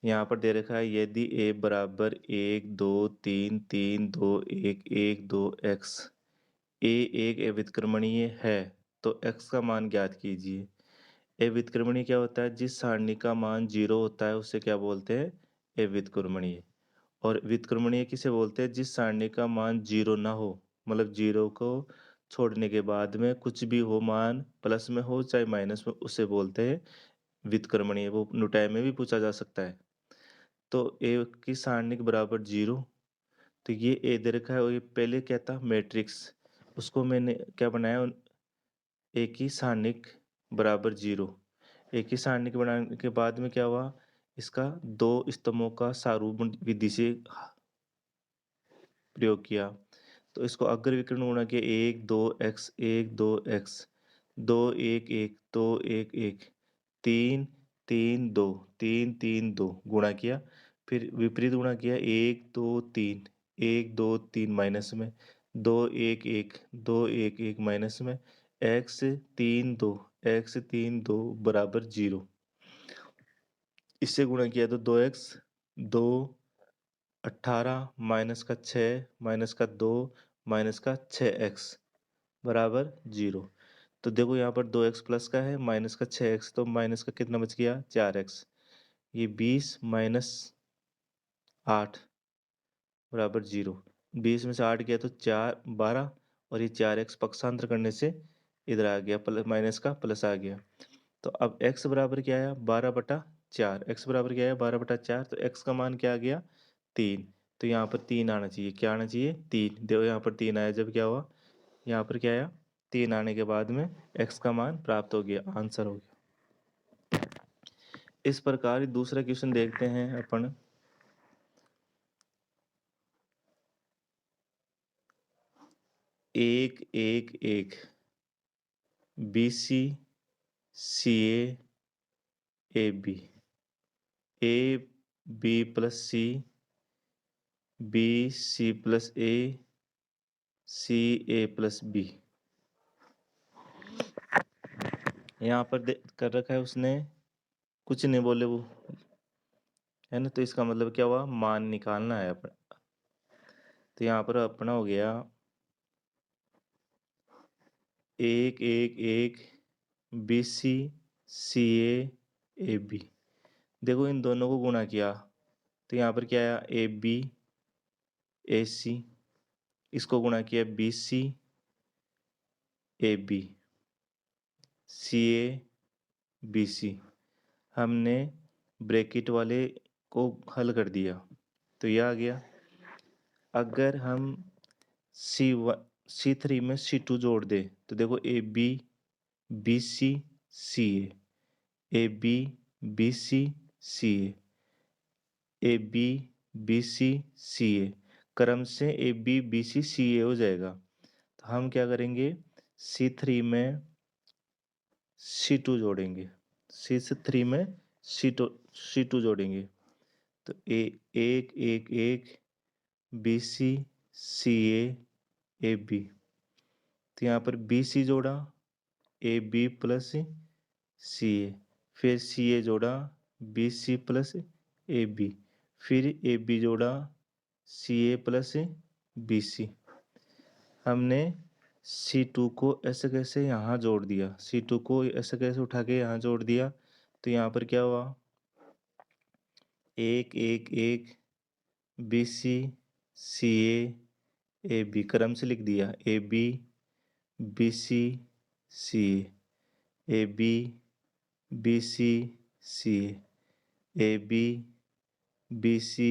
यहाँ पर दे रखा है यदि ए बराबर 1 2 3 3 2 1 1 2 एक्स, ए एक अव्युत्क्रमणीय है तो एक्स का मान ज्ञात कीजिए। अव्युत्क्रमणीय क्या होता है? जिस सारणी का मान 0 होता है उसे क्या बोलते हैं? अव्युत्क्रमणीय। और व्युत्क्रमणीय किसे बोलते हैं? जिस सारणी का मान 0 ना हो, मतलब 0 को छोड़ने के बाद में कुछ भी हो मान, प्लस में हो चाहे माइनस में, उसे बोलते हैं व्युत्क्रमणीय। वो न्यूटन में भी पूछा जा सकता है। तो ए की सारणी के बराबर 0, तो ये ए दे रखा है और ये पहले क्या था? मैट्रिक्स। उसको मैंने क्या बनाया? ए की सारणिक बराबर 0। ए की सारणिक बनाने के बाद में क्या हुआ? इसका दो स्तंभों का सारूप विधि से प्रयोग किया। तो इसको अग्र विकर्ण गुणा किया, 1 2 एक्स 1 2 एक्स, 2 1 1 2 1 1, 3 3 2 3 3 2 गुणा किया। फिर विपरीत गुणा किया, 1 2 3 1 2 3 माइनस में, 2 1 1 2 1 1 माइनस में, एक्स 3 2 एक्स 3 2 बराबर 0। इससे गुणा किया तो 2x 2 18 माइनस का 6 माइनस का 2 माइनस का 6x बराबर 0। तो देखो यहाँ पर 2x प्लस का है, माइनस का 6x, तो माइनस का कितना बच गया? 4x। ये 20 माइनस 8 बराबर 0। 20 में से 8 गया तो 4 12, और ये 4x पक्षांतर करने से इधर आ गया, प्लस माइनस का प्लस आ गया। तो अब x बराबर क्या आया? 12/4। x बराबर क्या आया? 12/4। तो x का मान क्या आ गया? 3। तो यहाँ पर 3 आना चाहिए। क्या आना चाहिए? 3। देखो यहाँ पर 3 आया, जब क्या हुआ? यहाँ पर क्या आया? 3 आने के बाद में x का मान प्राप्त हो गया, आंसर हो गया। इस प्रकार दूसरा क्वेश्चन देखते हैं अपन। एक एक एक B C C A B, A B plus C, B C plus A, C A plus B. यहाँ पर कर रखा है उसने, कुछ नहीं बोले वो, है ना? तो इसका मतलब क्या हुआ? मान निकालना है अपना। तो यहाँ पर अपना हो गया एक एक एक B C C A B. देखो इन दोनों को गुणा किया तो यहाँ पर क्या आया? A B A C. इसको गुणा किया B C A B, C A B C. हमने ब्रैकेट वाले को हल कर दिया तो यह आ गया। अगर हम C3 में C2 जोड़ दे तो देखो A B B C C A B B C C A B B C C A, क्रम से ए बी बी सी सी ए हो जाएगा। तो हम क्या करेंगे? C3 में C2 जोड़ेंगे, C3 में C2 जोड़ेंगे। तो एक एक एक B C C A B. तो यहाँ पर बी सी जोड़ा, ए बी प्लस सी ए, फिर सी ए जोड़ा B C plus A B, फिर ए बी जोड़ा सी ए प्लस बी सी। हमने C2 को ऐसे कैसे यहाँ जोड़ दिया, C2 को ऐसे कैसे उठा के यहाँ जोड़ दिया। तो यहाँ पर क्या हुआ? एक एक एक B C C A B, क्रम से लिख दिया, A B B C C A B B C C A B B C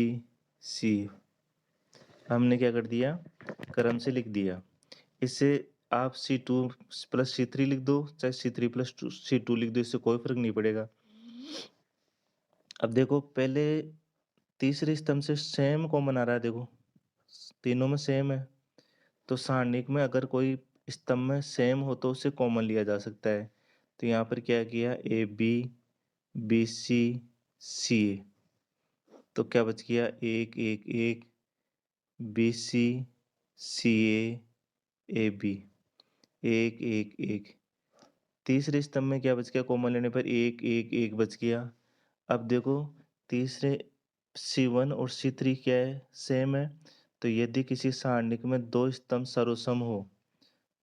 C. हमने क्या कर दिया? क्रम से लिख दिया। इससे आप C2 प्लस C3 लिख दो, चाहे C3 प्लस C2 लिख दो, इससे कोई फर्क नहीं पड़ेगा। अब देखो पहले तीसरे स्तंभ से सेम कॉमन आ रहा है, देखो तीनों में सेम है। तो सारणिक में अगर कोई स्तंभ में सेम हो तो उसे कॉमन लिया जा सकता है। तो यहाँ पर क्या किया? ए बी बी सी सी ए, तो क्या बच गया? एक एक एक B C C A B, एक एक एक। तीसरे स्तंभ में क्या बच गया? कॉमन लेने पर एक एक एक बच गया। अब देखो तीसरे C1 और C3 क्या है? सेम है। तो यदि किसी सारणिक में दो स्तंभ सर्वसम हो,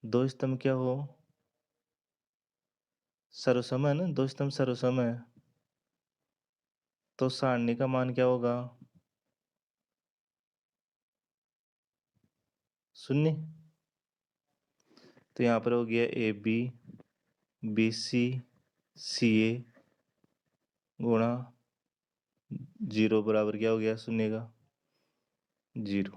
दो स्तंभ क्या हो? सर्वसम है ना, दो स्तंभ सर्वसम है, तो सारणी का मान क्या होगा? शून्य। तो यहाँ पर हो गया AB BC CA गुणा 0 बराबर क्या हो गया शून्य का? 0।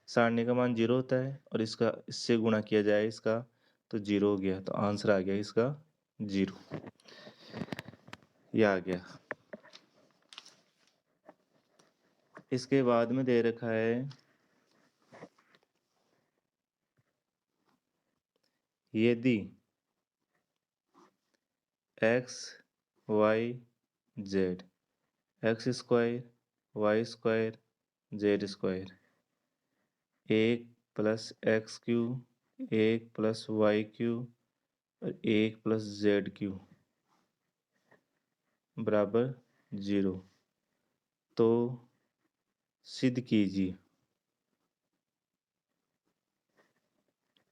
सारणी का मान 0 होता है और इसका इससे गुणा किया जाए इसका, तो 0 हो गया। तो आंसर आ गया इसका 0। ये आ गया। इसके बाद में दे रखा है यदि x y z X square Y square Z square 1 + x³ 1 + y³ और 1 + z³ बराबर 0, तो सिद्ध कीजिए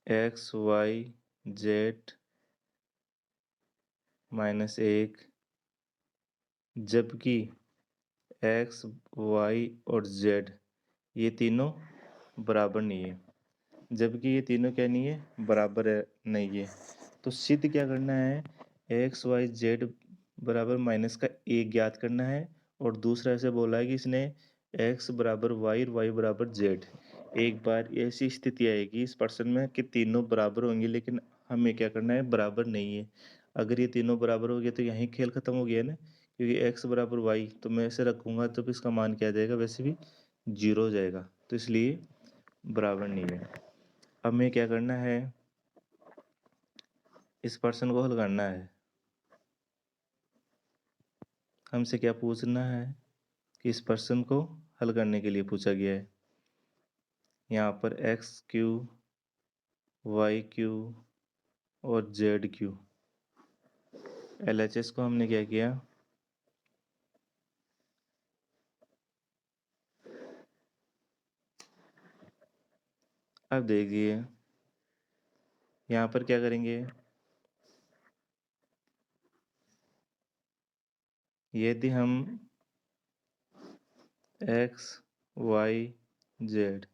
x y z -1 जबकि x y और z ये तीनों बराबर नहीं है। जबकि ये तीनों क्या नहीं है? बराबर है, नहीं है। तो सिद्ध क्या करना है? एक्स वाई जेड बराबर -1 ज्ञात करना है। और दूसरा ऐसे बोला है कि इसने x बराबर y और y बराबर z। एक बार ऐसी स्थिति आएगी इस पर्सन में कि तीनों बराबर होंगे, लेकिन हमें क्या करना है? बराबर नहीं है। अगर ये तीनों बराबर हो गए तो यहीं खेल खत्म हो गया ना, क्योंकि x बराबर y तो मैं ऐसे रखूंगा तो इसका मान क्या आ जाएगा? वैसे भी 0 हो जाएगा, तो इसलिए बराबर नहीं है। अब हमें क्या करना है? इस पर्सन को हल करना है। हमसे क्या पूछना है? कि इस पर्सन को हल करने के लिए पूछा गया है। यहाँ पर x³ y³ और z³ LHS को हमने क्या किया? अब देखिए यहाँ पर क्या करेंगे? यदि हम x y z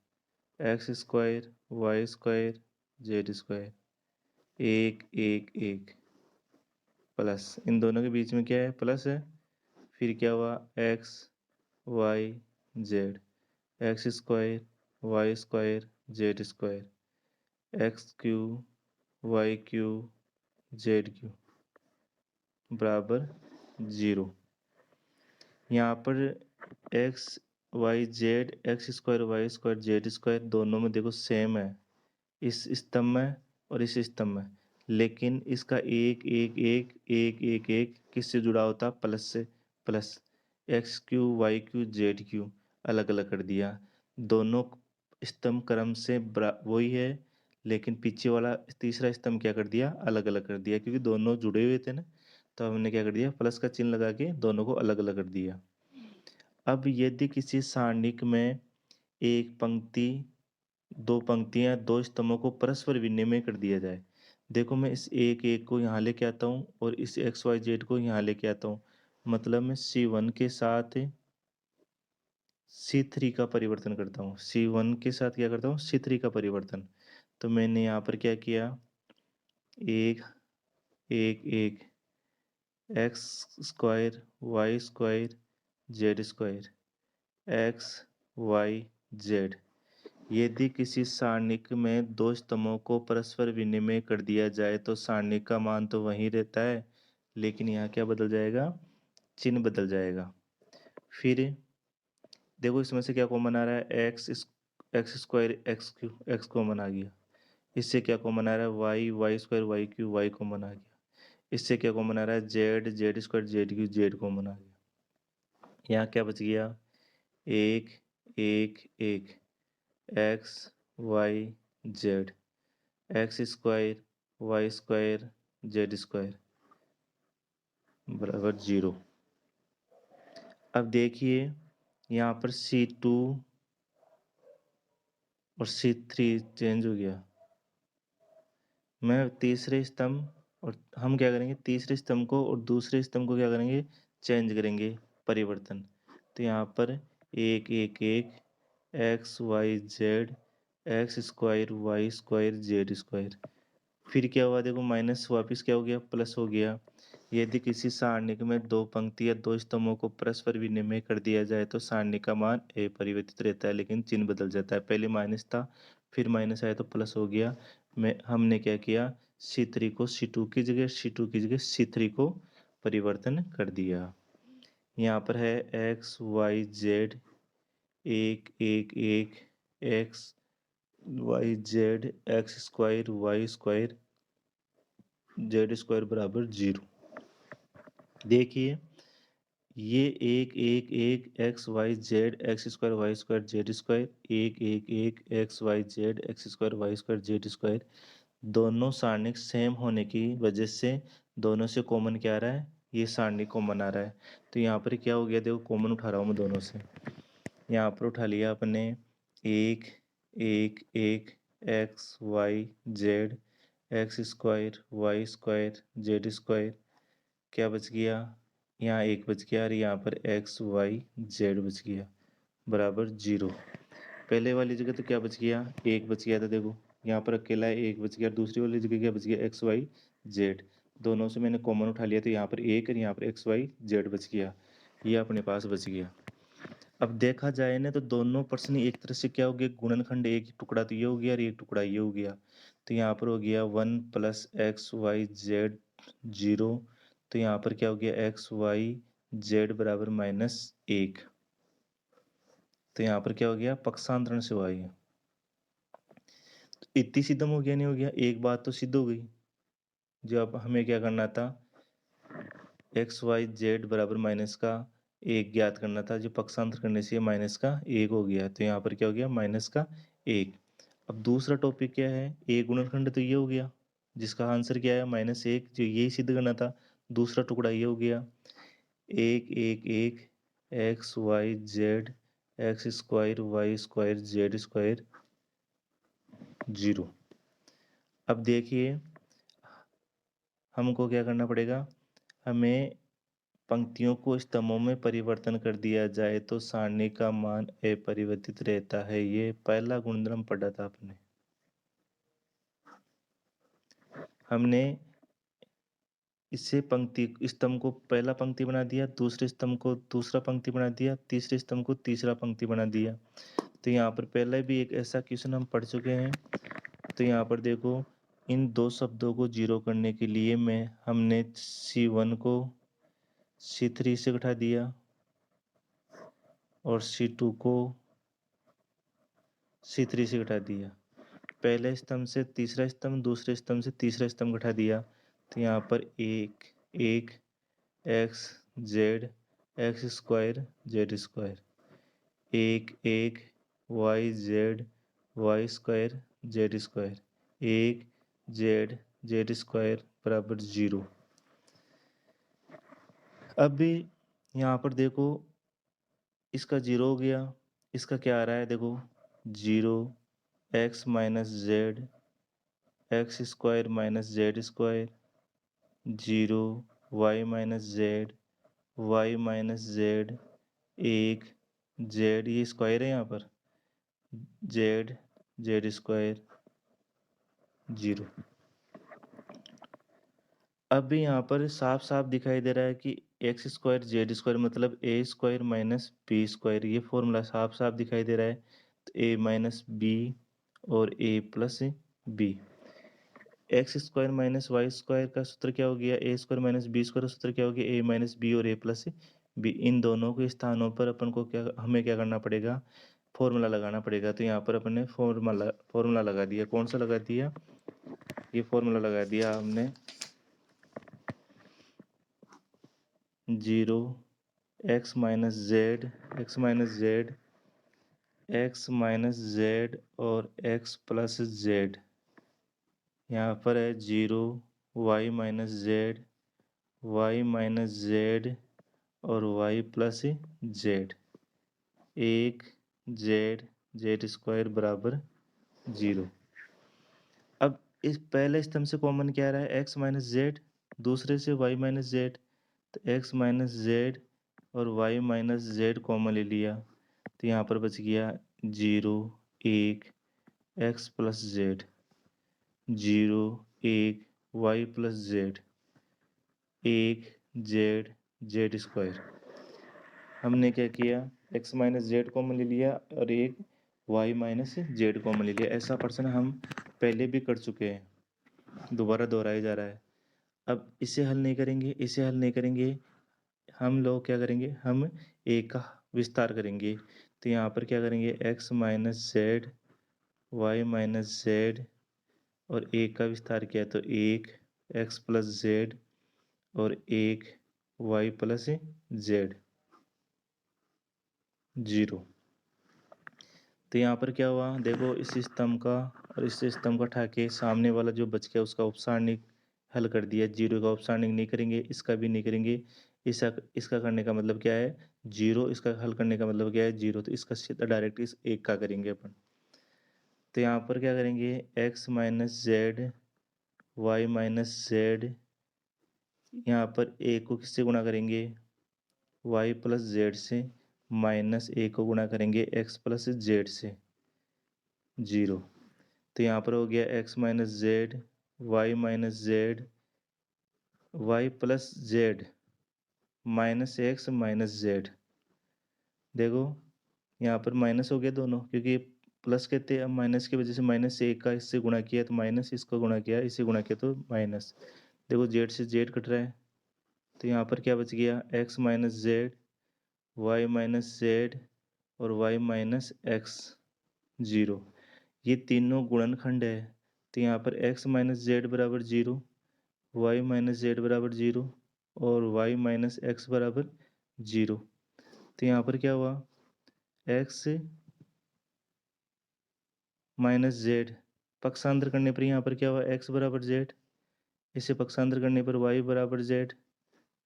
x² y² z² 1 1 1 plus इन दोनों के बीच में क्या है? प्लस है। फिर क्या हुआ? x y z x² y² z² x³ y³ z³ बराबर 0। यहाँ पर x y z x² y² z² दोनों में देखो सेम है, इस स्तंभ में और इस स्तंभ में। लेकिन इसका 1 1 1 1 1 1 किससे जुड़ा होता? प्लस से। प्लस x³ y³ z³ अलग अलग कर दिया। दोनों स्तंभ क्रम से वही है, लेकिन पीछे वाला तीसरा स्तंभ क्या कर दिया? अलग अलग कर दिया, क्योंकि दोनों जुड़े हुए थे ना। तो हमने क्या कर दिया? प्लस का चिन्ह लगा के दोनों को अलग अलग कर दिया। अब यदि किसी सारणिक में एक पंक्ति, दो पंक्तियां, दो स्तंभों को परस्पर विनिमय कर दिया जाए। देखो मैं इस 1 1 को यहाँ लेके आता हूँ और इस एक्स वाई जेड को यहाँ लेके आता हूँ। मतलब मैं C1 के साथ C3 का परिवर्तन करता हूँ। C1 के साथ क्या करता हूँ? C3 का परिवर्तन। तो मैंने यहाँ पर क्या किया? 1 1 1 x² y² z² x y z। यदि किसी सारणिक में दो स्तंभों को परस्पर विनिमय कर दिया जाए तो सारणिक का मान तो वही रहता है, लेकिन यहाँ क्या बदल जाएगा? चिन्ह बदल जाएगा। फिर देखो इसमें से क्या कॉमन आ रहा है? x² x³ कॉमन आ गया। इससे क्या कॉमन आ रहा है? y² y³ y कॉमन आ गया। इससे क्या कॉमन आ रहा है? z² z³ z कॉमन आ गया। यहाँ क्या बच गया? 1 1 1 x y z x² y² z² बराबर 0। अब देखिए यहाँ पर C2 और C3 चेंज हो गया। मैं तीसरे स्तंभ और हम क्या करेंगे, तीसरे स्तंभ को और दूसरे स्तंभ को क्या करेंगे, चेंज करेंगे, परिवर्तन। तो यहाँ पर 1 1 1 X Y Z X square Y square Z square. फिर क्या हुआ देखो, माइनस वापस क्या हो गया, प्लस हो गया। यदि किसी सारणिक में दो पंक्ति या दो स्तंभों को परस्पर विनिमय कर दिया जाए तो सारणी का मान अपरिवर्तित रहता है, लेकिन चिन्ह बदल जाता है। पहले माइनस था, फिर माइनस आया तो प्लस हो गया। मैं हमने क्या किया, C3 को C2 की जगह, C2 की जगह C3 को परिवर्तन कर दिया। यहाँ पर है X Y Z 1 1 1 X Y Z X square Y square Z square बराबर 0। देखिए ये 1 1 1 X Y Z X square Y square Z square 1 1 1 X Y Z X square Y square Z square, दोनों सारणिक सेम होने की वजह से दोनों से कॉमन क्या आ रहा है, ये सारणी कॉमन आ रहा है। तो यहाँ पर क्या हो गया देखो, कॉमन उठा रहा हूँ मैं दोनों से। यहाँ पर उठा लिया अपने 1 1 1 X Y Z X square Y square Z square, क्या बच गया, यहाँ 1 बच गया और यहाँ पर एक्स वाई जेड बच गया बराबर 0। पहले वाली जगह तो क्या बच गया, 1 बच गया था देखो, यहाँ पर अकेला 1 बच गया। दूसरी वाली जगह क्या बच गया, एक्स वाई जेड। दोनों से मैंने कॉमन उठा लिया तो यहाँ पर 1 और यहाँ पर एक्स वाई जेड बच गया, ये अपने पास बच गया। अब देखा जाए ना तो दोनों प्रश्न एक तरह से क्या हो गया, गुणनखंड, एक टुकड़ा तो ये हो गया और एक टुकड़ा ये हो गया। तो यहाँ पर हो गया 1 प्लस एक्स वाई जेड 0। तो यहाँ पर क्या हो गया, एक्स वाई जेड बराबर -1। तो यहाँ पर क्या हो गया, पक्षांतरण से हुआ ये। तो इतनी सिद्धम हो गया, नहीं हो गया, एक बात तो सिद्ध हो गई। जो अब हमें क्या करना था, एक्स वाई जेड बराबर माइनस का 1 ज्ञात करना था, जो पक्षांतर करने से माइनस का 1 हो गया। तो यहाँ पर क्या हो गया, माइनस का 1। अब दूसरा टॉपिक क्या है, एक गुणनखंड तो ये हो गया जिसका आंसर क्या है -1, जो यही सिद्ध करना था। दूसरा टुकड़ा ये हो गया 1 1 1 X Y Z X square Y square Z square 0। अब देखिए हमको क्या करना पड़ेगा, हमें पंक्तियों को स्तंभों में परिवर्तन कर दिया जाए तो सारणी का मान अपरिवर्तित रहता है। ये पहला गुणधर्म पढ़ा था आपने। हमने इससे पंक्ति स्तंभ को पहला पंक्ति बना दिया, दूसरे स्तंभ को दूसरा पंक्ति बना दिया, तीसरे स्तंभ को तीसरा पंक्ति बना दिया। तो यहाँ पर पहले भी एक ऐसा क्वेश्चन हम पढ़ चुके हैं। तो यहाँ पर देखो, इन दो शब्दों को जीरो करने के लिए हमने C1 को C3 से घटा दिया और C2 को C3 से घटा दिया। पहले स्तंभ से तीसरा स्तंभ, दूसरे स्तंभ से तीसरा स्तंभ घटा दिया। तो यहाँ पर 1 1 X Z X square Z square 1 1 Y Z Y square Z square 1 Z Z square बराबर 0। अब भी यहाँ पर देखो, इसका 0 हो गया, इसका क्या आ रहा है देखो, 0 X minus Z X square minus Z square 0 Y minus Z Y minus Z 1 Z, ये स्क्वायर है यहाँ पर, जेड जेड स्क्वायर 0। अब भी यहाँ पर साफ साफ दिखाई दे रहा है कि एक्स स्क्वायर जेड स्क्वायर मतलब ए स्क्वायर माइनस बी स्क्वायर, ये फॉर्मूला साफ साफ दिखाई दे रहा है। तो ए माइनस बी और A plus B. X square minus Y square का सूत्र क्या हो गया, A square minus B square का सूत्र क्या हो गया, ए माइनस बी और ए प्लस बी। इन दोनों के स्थानों पर अपन को क्या, हमें क्या करना पड़ेगा, फॉर्मूला लगाना पड़ेगा। तो यहाँ पर अपन ने फॉर्मूला लगा दिया। कौन सा लगा दिया, ये फॉर्मूला लगा दिया हमने, 0 X minus Z X minus Z X minus Z और एक्स प्लस जेड। यहाँ पर है 0 Y minus Z Y minus Z और y प्लस जेड, एक जेड जेड स्क्वायर बराबर 0। अब इस पहले स्तंभ से कॉमन क्या आ रहा है, x माइनस जेड, दूसरे से y माइनस जेड, तो x माइनस जेड और y माइनस जेड कॉमन ले लिया, तो यहाँ पर बच गया 0 1 x plus Z, 0 1 y plus Z, एक जेड जेड स्क्वायर। हमने क्या किया, x माइनस जेड कॉमन ले लिया और एक y माइनस जेड कॉमन ले लिया। ऐसा प्रश्न हम पहले भी कर चुके हैं, दोबारा दोहराया जा रहा है। अब इसे हल नहीं करेंगे, इसे हल नहीं करेंगे, हम लोग क्या करेंगे, हम एक का विस्तार करेंगे। तो यहाँ पर क्या करेंगे, x minus Z Y minus Z और एक का विस्तार किया तो एक x प्लस जेड और एक y प्लस जेड, 0। तो यहाँ पर क्या हुआ, देखो इस स्तंभ का और इस स्तंभ का उठा के सामने वाला जो बच गया उसका उपसारणिक हल कर दिया। 0 का उपसारणिक नहीं करेंगे, इसका भी नहीं करेंगे। इसका करने का मतलब क्या है, 0। इसका हल करने का मतलब क्या है, 0। तो इसका सीधा डायरेक्ट इस एक का करेंगे अपन। तो यहाँ पर क्या करेंगे, x minus Z Y minus Z, यहाँ पर एक को किससे गुणा करेंगे, y प्लस जेड से, माइनस एक को गुणा करेंगे x प्लस जेड से, 0। तो यहाँ पर हो गया x minus Z Y minus Z Y plus Z minus X minus Z. देखो यहाँ पर माइनस हो गया दोनों, क्योंकि प्लस के थे, अब माइनस की वजह से माइनस से एक का इससे गुणा किया तो माइनस, इसको गुणा किया इससे गुणा किया तो माइनस। देखो जेड से जेड कट रहा है, तो यहाँ पर क्या बच गया, X minus Z Y minus Z और वाई माइनस एक्स, 0। ये तीनों गुणनखंड है, तो यहाँ पर x माइनस जेड बराबर 0, वाई माइनस जेड बराबर 0 और y माइनस एक्स बराबर 0। तो यहाँ पर क्या हुआ, x माइनस जेड पक्षांतर करने पर यहाँ पर क्या हुआ, x बराबर जेड, इसे पक्षांतर करने पर y बराबर जेड,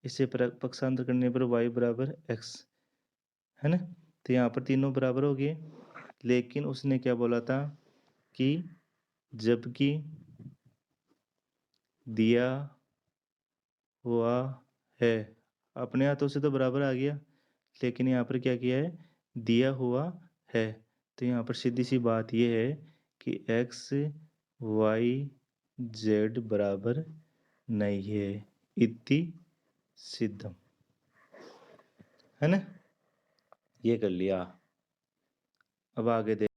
इसे पक्षांतर करने पर y बराबर x, है ना। तो यहाँ पर तीनों बराबर हो गए। लेकिन उसने क्या बोला था कि जबकि दिया हुआ है, अपने हाथों से तो बराबर आ गया, लेकिन यहाँ पर क्या किया है, दिया हुआ है। तो यहाँ पर सीधी सी बात यह है कि x y z बराबर नहीं है, इति सिद्धम, है ना। ये कर लिया। अब आगे देख